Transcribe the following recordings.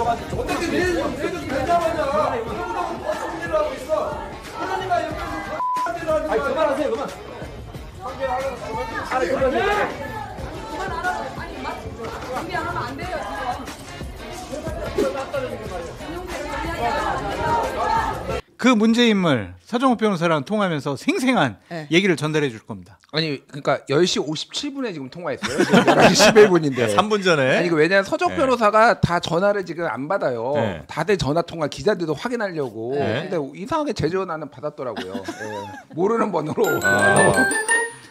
어떻게 내일도 된다마자 이러고 버스를 하고 있어. 하나님아 여기 아니 그만하세요 그만. 아니 그만하세요. 그만하라고. 아니 맞죠. 준비 안 하면 안 돼요 지금. 그 문제 인물 서정욱 변호사랑 통화하면서 생생한 네. 얘기를 전달해 줄 겁니다. 아니 그러니까 10시 57분에 지금 통화했어요. 지금 11시 11분인데 3분 전에. 아니 왜냐면 서정 네. 변호사가 다 전화를 지금 안 받아요. 네. 다들 전화 통화 기자들도 확인하려고. 네. 근데 이상하게 제 전화는 받았더라고요. 예. 모르는 번호로.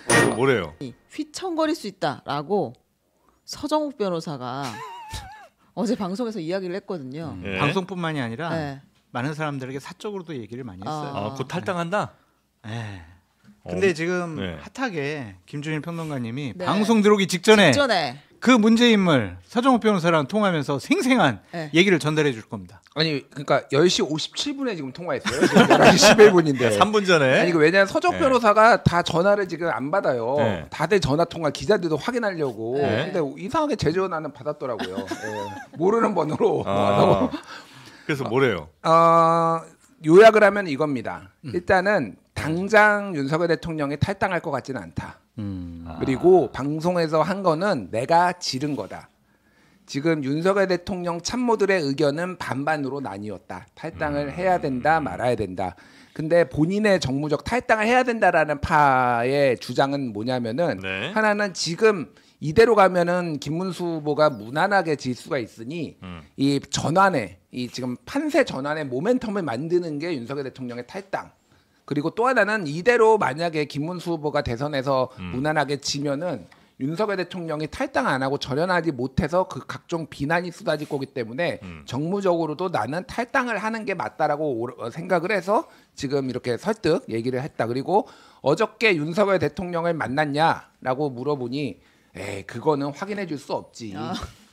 그래서 뭐래요? 휘청거릴 수 있다라고 서정욱 변호사가 어제 방송에서 이야기를 했거든요. 예. 방송뿐만이 아니라 네. 많은 사람들에게 사적으로도 얘기를 많이 했어요. 아, 곧 탈당한다. 네. 근데 지금 네. 핫하게 김준일 평론가님이 네. 방송 들어오기 직전에 그 문제 인물 서정욱 변호사랑 통화하면서 생생한 네. 얘기를 전달해 줄 겁니다. 아니 그러니까 10시 57분에 지금 통화했어요. 지금 11시 11분인데 3분 전에. 아니 왜냐면 서정 네. 변호사가 다 전화를 지금 안 받아요. 네. 다들 전화 통화 기자들도 확인하려고. 네. 근데 이상하게 제 전화는 받았더라고요. 예. 모르는 번호로. 그래서 뭐래요? 요약을 하면 이겁니다. 일단은 당장 윤석열 대통령이 탈당할 것 같지는 않다. 그리고 방송에서 한 거는 내가 지른 거다. 지금 윤석열 대통령 참모들의 의견은 반반으로 나뉘었다. 탈당을 해야 된다, 말아야 된다. 근데 본인의 정무적 탈당을 해야 된다라는 파의 주장은 뭐냐면은 네. 하나는 지금 이대로 가면은 김문수 후보가 무난하게 질 수가 있으니 이 전환에 이 지금 판세 전환의 모멘텀을 만드는 게 윤석열 대통령의 탈당. 그리고 또 하나는 이대로 만약에 김문수 후보가 대선에서 무난하게 지면은 윤석열 대통령이 탈당 안 하고 절연하지 못해서 그 각종 비난이 쏟아질 거기 때문에 정무적으로도 나는 탈당을 하는 게 맞다라고 생각을 해서 지금 이렇게 설득 얘기를 했다. 그리고 어저께 윤석열 대통령을 만났냐라고 물어보니 그거는 확인해 줄 수 없지.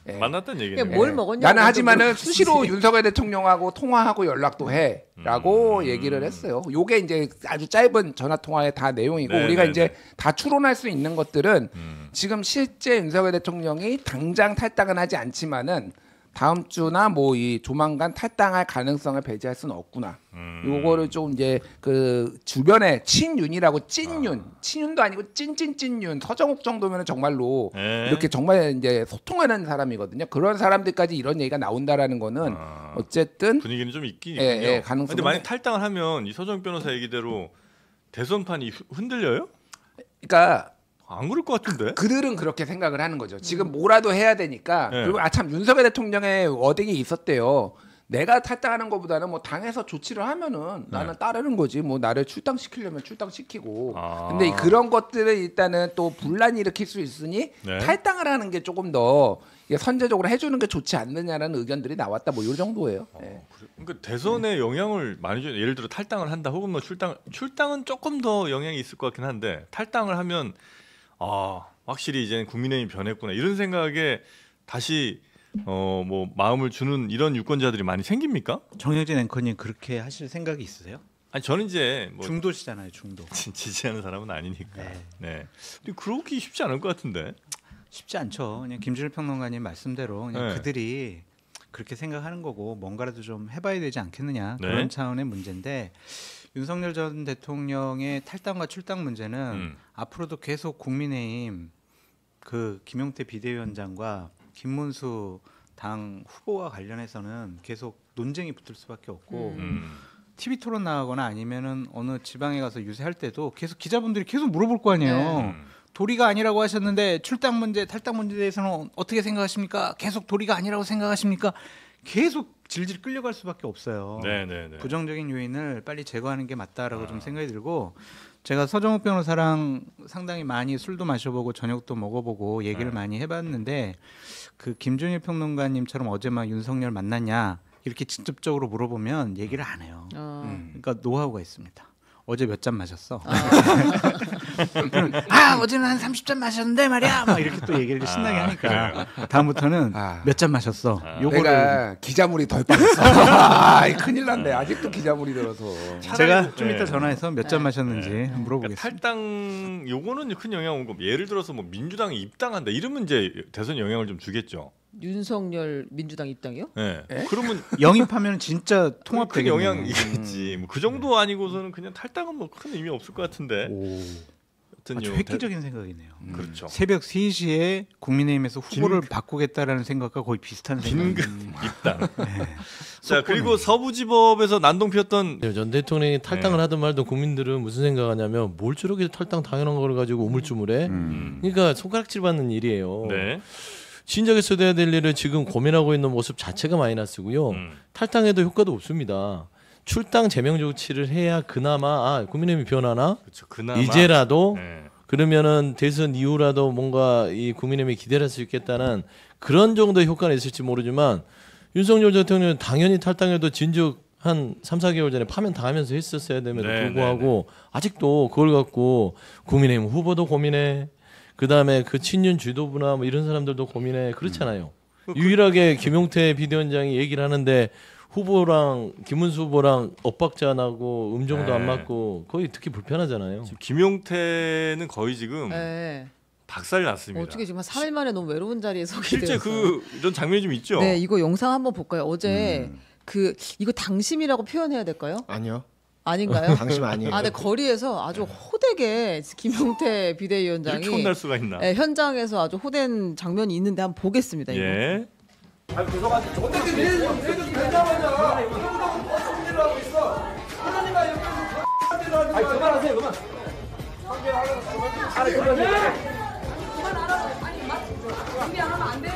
예. 만났다는 얘기네요. 뭘 먹었냐고. 나는 하지만은 수시로 윤석열 대통령하고 통화하고 연락도 해라고 얘기를 했어요. 요게 이제 아주 짧은 전화 통화의 다 내용이고 네, 우리가 네, 이제 네. 다 추론할 수 있는 것들은 지금 실제 윤석열 대통령이 당장 탈당은 하지 않지만은 다음 주나 뭐 이 조만간 탈당할 가능성을 배제할 수는 없구나. 요거를 좀 이제 그 주변에 친윤이라고 친윤도 아니고 찐찐찐윤 서정욱 정도면은 정말로 네. 이렇게 정말 이제 소통하는 사람이거든요. 그런 사람들까지 이런 얘기가 나온다라는 거는 어쨌든 분위기는 좀 있긴 있군요. 가능성은. 근데 만약 탈당을 하면 이 서정 변호사 얘기대로 대선판이 흔들려요? 그러니까 안 그럴 것 같은데. 그들은 그렇게 생각을 하는 거죠. 지금 뭐라도 해야 되니까. 네. 그리고 참 윤석열 대통령의 워딩이 있었대요. 내가 탈당하는 것보다는 뭐 당에서 조치를 하면은 나는 따르는 거지. 뭐 나를 출당시키려면 출당시키고. 근데 그런 것들을 일단은 또 분란이 일으킬 수 있으니 네. 탈당을 하는 게 조금 더 선제적으로 해주는 게 좋지 않느냐라는 의견들이 나왔다. 뭐 이 정도예요. 네. 그러니까 대선에 영향을 많이 줘. 예를 들어 탈당을 한다, 혹은 뭐 출당은 조금 더 영향이 있을 것 같긴 한데 탈당을 하면 확실히 이제 국민의힘이 변했구나 이런 생각에 다시 뭐 마음을 주는 이런 유권자들이 많이 생깁니까? 정영진 앵커님 그렇게 하실 생각이 있으세요? 아니 저는 이제 뭐 중도시잖아요, 중도. 지지하는 사람은 아니니까. 네. 네. 근데 그러기 쉽지 않을 것 같은데. 쉽지 않죠. 그냥 김준일 평론가님 말씀대로 그냥 네. 그들이 그렇게 생각하는 거고 뭔가라도 좀 해봐야 되지 않겠느냐 네. 그런 차원의 문제인데 윤석열 전 대통령의 탈당과 출당 문제는 앞으로도 계속 국민의힘 그 김용태 비대위원장과 김문수 당 후보와 관련해서는 계속 논쟁이 붙을 수밖에 없고 TV 토론 나가거나 아니면은 어느 지방에 가서 유세할 때도 계속 기자분들이 계속 물어볼 거 아니에요. 도리가 아니라고 하셨는데 출당 문제, 탈당 문제에 대해서는 어떻게 생각하십니까? 계속 도리가 아니라고 생각하십니까? 계속 질질 끌려갈 수밖에 없어요. 네네네. 부정적인 요인을 빨리 제거하는 게 맞다라고 좀 생각이 들고 제가 서정욱 변호사랑 상당히 많이 술도 마셔보고 저녁도 먹어보고 얘기를 많이 해봤는데 그 김준일 평론가님처럼 어제 막 윤석열 만났냐 이렇게 직접적으로 물어보면 얘기를 안 해요. 그러니까 노하우가 있습니다. 어제 몇 잔 마셨어? 어제는 한 30잔 마셨는데 말이야. 막 이렇게 또 얘기를 신나게 하니까 다음부터는 몇 잔 마셨어? 요거를 내가 기자물이 덜 빠졌어. 큰일 났네. 아직도 기자물이 들어서. 제가 좀 이따 전화해서 몇 잔 마셨는지 물어보겠습니다. 그러니까 탈당 요거는 큰 영향 온 거. 예를 들어서 뭐 민주당이 입당한다 이러면 이제 대선 영향을 좀 주겠죠. 윤석열 민주당 입당이요? 네. 그러면 영입하면 진짜 큰 통합되겠네요. 영향이겠지. 뭐 그 정도 아니고서는 그냥 탈당은 뭐 큰 의미 없을 것 같은데. 하여튼 아주 획기적인 생각이네요. 그렇죠. 새벽 3시에 국민의힘에서 후보를 바꾸겠다라는 생각과 거의 비슷한 긴급 생각입니다. 입당. 자 그리고 서부지법에서 난동 피웠던 전 대통령이 탈당을 네. 하든 말든 국민들은 무슨 생각하냐면 뭘 저렇게 탈당 당연한 걸 가지고 우물쭈물해. 그러니까 손가락질 받는 일이에요. 네. 진작에 돼야 될 일을 지금 고민하고 있는 모습 자체가 마이너스고요. 탈당해도 효과도 없습니다. 출당 제명 조치를 해야 그나마 국민의힘이 변하나 그렇죠. 그나마 이제라도 네. 그러면은 대선 이후라도 뭔가 이 국민의힘이 기대를 할 수 있겠다는 그런 정도의 효과는 있을지 모르지만 윤석열 대통령은 당연히 탈당해도 진즉 한 3, 4개월 전에 파면 당하면서 했었어야 됨에도 네, 불구하고 아직도 그걸 갖고 국민의힘 후보도 고민해. 그다음에 그 친윤 지도부나 뭐 이런 사람들도 고민해. 그렇잖아요. 유일하게 김용태 비대위원장이 얘기를 하는데 후보랑 김문수 후보랑 엇박자 나고 음정도 안 맞고 거의 듣기 불편하잖아요. 지금 김용태는 거의 지금 네. 박살 났습니다. 어떻게 지금 한 4일 만에 너무 외로운 자리에 서게 실제 되어서. 이런 장면이 좀 있죠. 네, 이거 영상 한번 볼까요? 어제 이거 당심이라고 표현해야 될까요? 아니요. 아닌가요? 당신 아니에요. 네, 거리에서 아주 호되게 김용태 비대위원장이 이렇게 혼날 수가 있나? 네, 현장에서 아주 호된 장면이 있는데 한번 보겠습니다. 이거. 예. 어떻게 내일도 되자마자 이런다고 버스를 하고 있어. 하나님아 옆에서 X한테도 하지 마. 그만하세요 그만. 그만하라고. 아니 맞죠. 준비 안 하면 안 돼요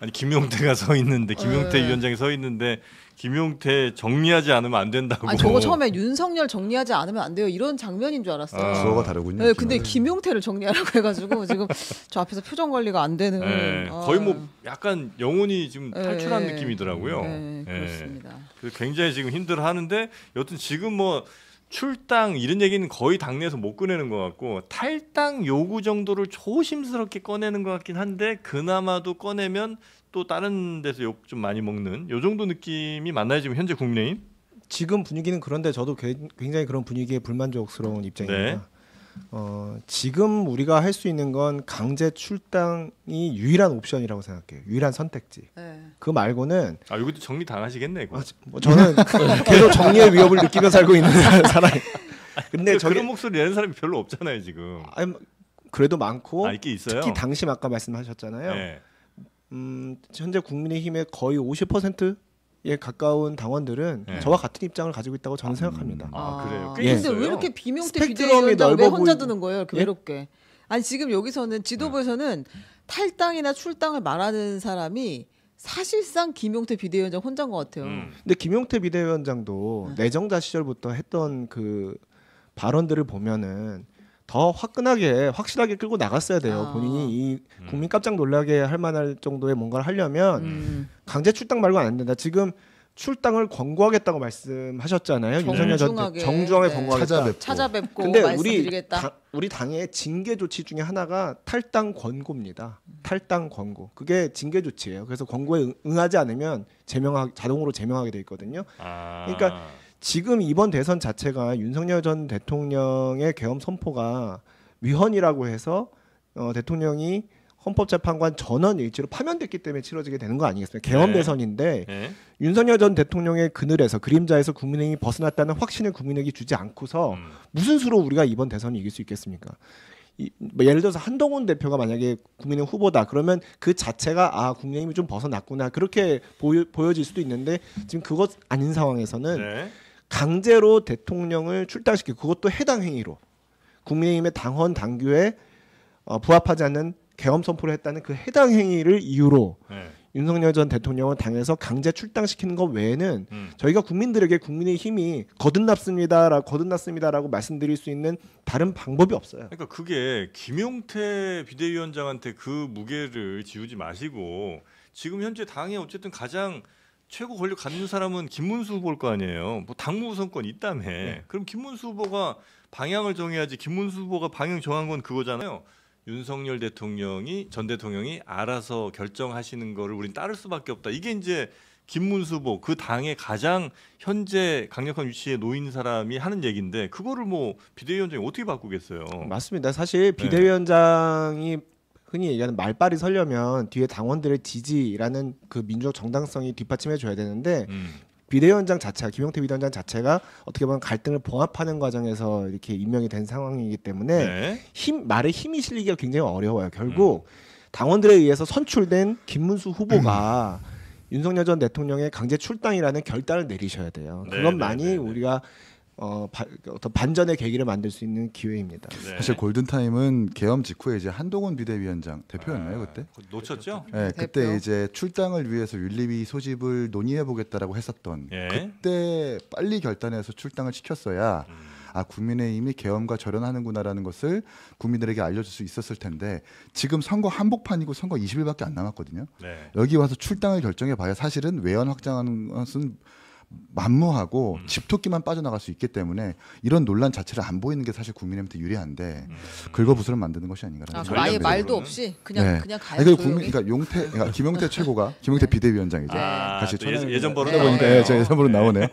아니 김용태가 서 있는데 김용태 네. 위원장이 서 있는데 김용태 정리하지 않으면 안 된다고. 아니 저거 처음에 윤석열 정리하지 않으면 안 돼요 이런 장면인 줄 알았어요. 주어가 다르군요. 네, 근데 김용태를 정리하라고 해가지고 지금 저 앞에서 표정 관리가 안 되는. 네, 거의 뭐 약간 영혼이 지금 탈출한 느낌이더라고요. 네, 예. 그렇습니다. 그래서 굉장히 지금 힘들어하는데 여튼 지금 뭐 출당 이런 얘기는 거의 당내에서 못 꺼내는 것 같고 탈당 요구 정도를 조심스럽게 꺼내는 것 같긴 한데 그나마도 꺼내면 또 다른 데서 욕 좀 많이 먹는 요 정도 느낌이 맞나요 지금 현재 국민의힘? 지금 분위기는 그런데 저도 굉장히 그런 분위기에 불만족스러운 입장입니다. 지금 우리가 할 수 있는 건 강제 출당이 유일한 옵션이라고 생각해요. 유일한 선택지. 네. 그 말고는 이것도 정리 당하시겠네 이거. 뭐 저는 계속 정리의 위협을 느끼며 살고 있는 사람. 근데 그런 목소리 내는 사람이 별로 없잖아요 지금. 아니, 그래도 많고 있긴 있어요. 특히 당심 아까 말씀하셨잖아요. 네. 현재 국민의힘의 거의 50%에 가까운 당원들은 네. 저와 같은 입장을 가지고 있다고 저는 생각합니다. 그래요. 꽤 예. 근데 있어요. 왜 이렇게 비명태 스펙트럼이 비대위원장 왜 넓어 혼자 보이- 드는 거예요? 이렇게 예? 외롭게. 아니 지금 여기서는 지도부에서는 탈당이나 출당을 말하는 사람이 사실상 김용태 비대위원장 혼자인 것 같아요. 근데 김용태 비대위원장도 내정자 시절부터 했던 그 발언들을 보면은 더 화끈하게 확실하게 끌고 나갔어야 돼요. 아. 본인이 이 국민 깜짝 놀라게 할 만할 정도의 뭔가를 하려면 강제 출당 말고 안 된다. 지금 출당을 권고하겠다고 말씀하셨잖아요. 윤석열 전 정중하게, 정중하게 네. 권고하겠다. 찾아뵙고 근데 말씀드리겠다. 우리 당의 징계 조치 중에 하나가 탈당 권고입니다. 탈당 권고. 그게 징계 조치예요. 그래서 권고에 응하지 않으면 자동으로 제명하게 돼 있거든요. 그러니까 지금 이번 대선 자체가 윤석열 전 대통령의 계엄 선포가 위헌이라고 해서 대통령이 헌법재판관 전원 일치로 파면됐기 때문에 치러지게 되는 거 아니겠습니까? 계엄 네. 대선인데 네. 윤석열 전 대통령의 그늘에서 그림자에서 국민의힘이 벗어났다는 확신을 국민에게 주지 않고서 무슨 수로 우리가 이번 대선을 이길 수 있겠습니까? 뭐 예를 들어서 한동훈 대표가 만약에 국민의힘 후보다 그러면 그 자체가 국민의힘이 좀 벗어났구나 그렇게 보여질 수도 있는데 지금 그것 아닌 상황에서는 네. 강제로 대통령을 출당시키고 그것도 해당 행위로 국민의힘의 당헌 당규에 부합하지 않는 계엄 선포를 했다는 그 해당 행위를 이유로 네. 윤석열 전 대통령을 당해서 출당시키는 것 외에는 저희가 국민들에게 국민의힘이 거듭났습니다라고 말씀드릴 수 있는 다른 방법이 없어요. 그러니까 그게 김용태 비대위원장한테 그 무게를 지우지 마시고 지금 현재 당에 어쨌든 가장 최고 권력 갖는 사람은 김문수 후보일 거 아니에요. 뭐 당무 우선권 있다며. 그럼 김문수 후보가 방향을 정해야지. 김문수 후보가 방향 정한 건 그거잖아요. 윤석열 전 대통령이 알아서 결정하시는 거를 우린 따를 수밖에 없다. 이게 이제 김문수 후보 그 당의 가장 현재 강력한 위치에 놓인 사람이 하는 얘기인데 그거를 뭐 비대위원장이 어떻게 바꾸겠어요? 맞습니다. 사실 비대위원장이 흔히 얘기하는 말빨이 서려면 뒤에 당원들의 지지라는 그 민주적 정당성이 뒷받침해 줘야 되는데 비대위원장 자체가 김용태 비대위원장 자체가 어떻게 보면 갈등을 봉합하는 과정에서 이렇게 임명이 된 상황이기 때문에 네. 말에 힘이 실리기가 굉장히 어려워요. 결국 당원들에 의해서 선출된 김문수 후보가 윤석열 전 대통령의 강제 출당이라는 결단을 내리셔야 돼요. 네, 그것만이 네, 네, 네. 우리가 어떤 반전의 계기를 만들 수 있는 기회입니다. 네. 사실 골든타임은 계엄 직후에 이제 한동훈 비대위원장 대표였나요 그때? 놓쳤죠? 네, 대표. 그때 이제 출당을 위해서 윤리위 소집을 논의해 보겠다라고 했었던 예. 그때 빨리 결단해서 출당을 시켰어야 아 국민의힘이 계엄과 절연하는구나라는 것을 국민들에게 알려줄 수 있었을 텐데 지금 선거 한복판이고 선거 20일밖에 안 남았거든요. 네. 여기 와서 출당을 결정해봐야 사실은 외연 확장하는 것은 만무하고 집토끼만 빠져나갈 수 있기 때문에 이런 논란 자체를 안 보이는 게 사실 국민의힘한테 유리한데 긁어부스럼 만드는 것이 아닌가라는 그럼 아예 생각이 말도 들어요. 없이 그냥 네. 그냥 가요. 아니, 그 조용히. 그러니까 김용태 최고가 김용태 비대위원장이죠. 같이 또 천하용 예전 버릇 하다 보니까 나오네요. 제 예전 버릇 나오네요.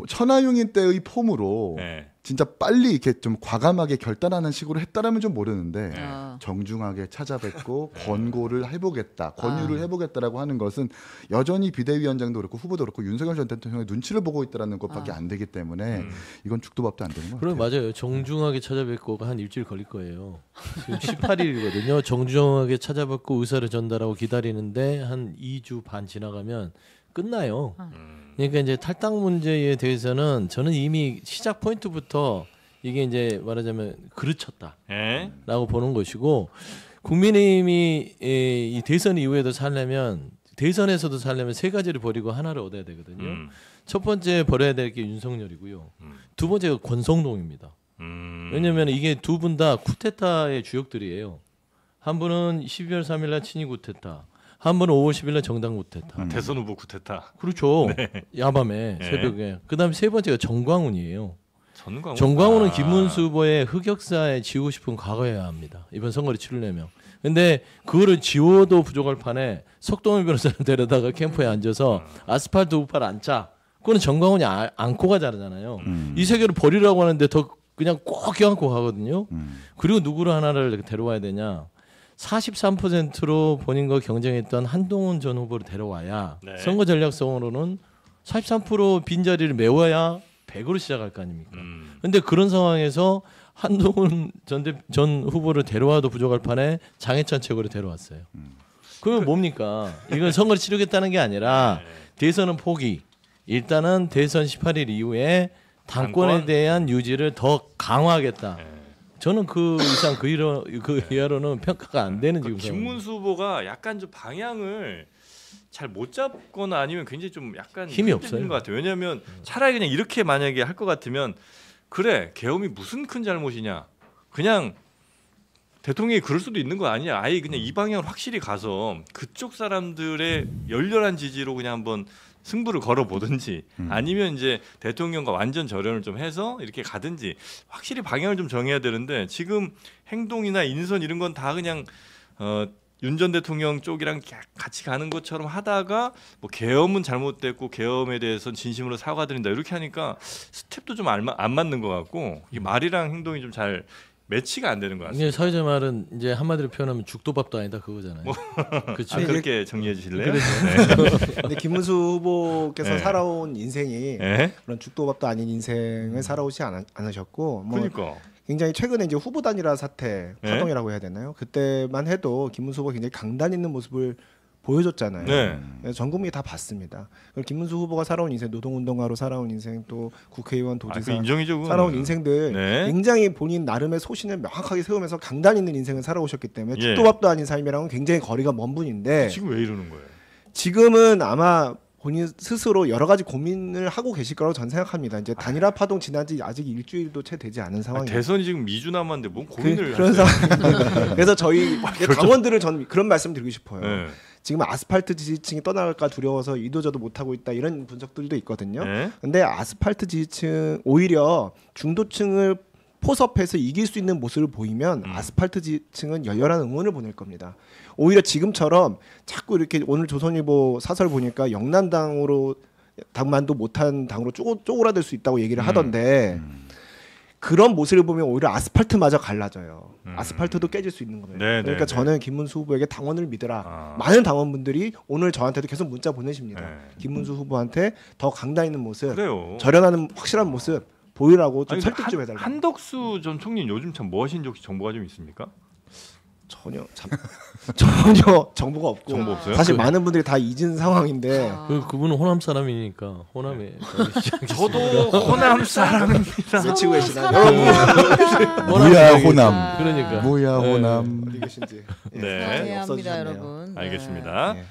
천하용인 때의 폼으로 네. 진짜 빨리 이렇게 좀 과감하게 결단하는 식으로 했다라면 좀 모르는데 아. 정중하게 찾아뵙고 권고를 해보겠다, 권유를 해보겠다라고 하는 것은 여전히 비대위원장도 그렇고 후보도 그렇고 윤석열 전 대통령의 눈치를 보고 있다라는 것밖에 안 되기 때문에 이건 죽도 밥도 안 되는 것 그럼 같아요. 맞아요. 정중하게 찾아뵙고가 한 일주일 걸릴 거예요. 지금 18일이거든요. 정중하게 찾아뵙고 의사를 전달하고 기다리는데 한 2주 반 지나가면 끝나요. 그러니까 이제 탈당 문제에 대해서는 저는 이미 시작 포인트부터 이게 이제 말하자면 그르쳤다라고 예. 보는 것이고 국민의힘이 이 대선 이후에도 살려면 대선에서도 살려면 세 가지를 버리고 하나를 얻어야 되거든요. 첫 번째 버려야 될 게 윤석열이고요. 두 번째가 권성동입니다. 왜냐하면 이게 두 분 다 쿠데타의 주역들이에요. 한 분은 12월 3일날 친이 쿠데타, 한 분은 5월 10일날 정당 쿠데타. 대선 후보 쿠데타. 그렇죠. 야밤에 네. 새벽에. 그다음에 세 번째가 정광훈이에요. 전광훈. 정광훈은 김문수 후보의 흑역사에 지우고 싶은 과거여야 합니다. 이번 선거를 치르려면. 근데 그거를 지워도 부족할 판에 석동일 변호사를 데려다가 캠프에 앉아서 아스팔트 우파를 앉자. 그거는 정광훈이 안고 가잖아요. 이 세 개를 버리라고 하는데 더 그냥 꼭 껴안고 가거든요. 그리고 누구를 하나를 데려와야 되냐. 43%로 본인과 경쟁했던 한동훈 전 후보를 데려와야 네. 선거 전략성으로는 43% 빈자리를 메워야 100으로 시작할 거 아닙니까? 근데 그런 상황에서 한동훈 전 후보를 데려와도 부족할 판에 장해찬 최고를 데려왔어요. 그러면 뭡니까? 이건 선거를 치르겠다는 게 아니라 대선은 포기. 일단은 대선 18일 이후에 당권에 당권? 대한 유지를 더 강화하겠다. 저는 그 이상 그 이하로는 평가가 안 되는 지금 상황입니다. 김문수 후보가 약간 좀 방향을 잘 못 잡거나 아니면 굉장히 좀 약간 힘이 흔들리는 없어요. 것 같아요. 왜냐하면 차라리 그냥 이렇게 만약에 할 것 같으면 그래 계엄이 무슨 큰 잘못이냐. 그냥 대통령이 그럴 수도 있는 거 아니야. 아예 그냥 이 방향으로 확실히 가서 그쪽 사람들의 열렬한 지지로 그냥 한번 승부를 걸어보든지 아니면 이제 대통령과 완전 절연을 좀 해서 이렇게 가든지 확실히 방향을 좀 정해야 되는데 지금 행동이나 인선 이런 건 다 그냥 윤 전 대통령 쪽이랑 같이 가는 것처럼 하다가 뭐 계엄은 잘못됐고 계엄에 대해서는 진심으로 사과드린다 이렇게 하니까 스텝도 좀 안 맞는 것 같고 이 말이랑 행동이 좀 잘 매치가 안 되는 것 같습니다. 이게 사회자 말은 이제 한마디로 표현하면 죽도밥도 아니다 그거잖아요. 그렇죠. 그렇게 정리해 주실래요? 근데 김문수 후보께서 네. 살아온 인생이 네. 그런 죽도밥도 아닌 인생을 살아오지 않으셨고 뭐 그러니까. 굉장히 최근에 이제 후보 단일화 사태 네. 파동이라고 해야 되나요? 그때만 해도 김문수 후보가 굉장히 강단 있는 모습을 보여줬잖아요. 네. 그래서 전 국민이 다 봤습니다. 그리고 김문수 후보가 살아온 인생, 노동운동가로 살아온 인생, 또 국회의원, 그 도지사 인정이죠. 그거는. 살아온 인생들 네. 굉장히 본인 나름의 소신을 명확하게 세우면서 강단 있는 인생을 살아오셨기 때문에 예. 죽도밥도 아닌 삶이랑은 굉장히 거리가 먼 분인데 지금 왜 이러는 거예요? 지금은 아마 본인 스스로 여러 가지 고민을 하고 계실 거라고 전 생각합니다. 이제 단일화 파동 지난지 아직 일주일도 채 되지 않은 상황이에요. 대선이 지금 2주 남았는데 뭔 고민을 그런 하세요? 상황입니다. 그래서 저희 당원들을 전 그런 말씀 드리고 싶어요. 네. 지금 아스팔트 지지층이 떠나갈까 두려워서 이도저도 못하고 있다 이런 분석들도 있거든요. 네. 근데 아스팔트 지지층 오히려 중도층을 포섭해서 이길 수 있는 모습을 보이면 아스팔트 지층은 열렬한 응원을 보낼 겁니다. 오히려 지금처럼 자꾸 이렇게 오늘 조선일보 사설 보니까 영난당으로 당만도 못한 당으로 쪼그라들 수 있다고 얘기를 하던데 그런 모습을 보면 오히려 아스팔트마저 갈라져요. 아스팔트도 깨질 수 있는 겁니다. 네, 그러니까 네, 저는 김문수 후보에게 당원을 믿으라. 많은 당원분들이 오늘 저한테도 계속 문자 보내십니다. 네. 김문수 후보한테 더 강단 있는 모습, 그래요. 절연하는 확실한 모습 보이라고 좀 아니, 설득 좀 해달라. 한덕수 전 총리는 요즘 참 뭐 하시는지 혹시 정보가 좀 있습니까? 전혀 정보가 없고 정보 없어요? 사실 많은 분들이 다 잊은 상황인데 그분은 호남 사람이니까 호남에 저도 호남 사람입니다. 외치고 계시나요? 감사합니다. 뭐야 호남. 그러니까 뭐야 네. 호남. 어디 계신지. 네. 감사합니다, 없어지셨네요. 여러분. 네. 알겠습니다. 네.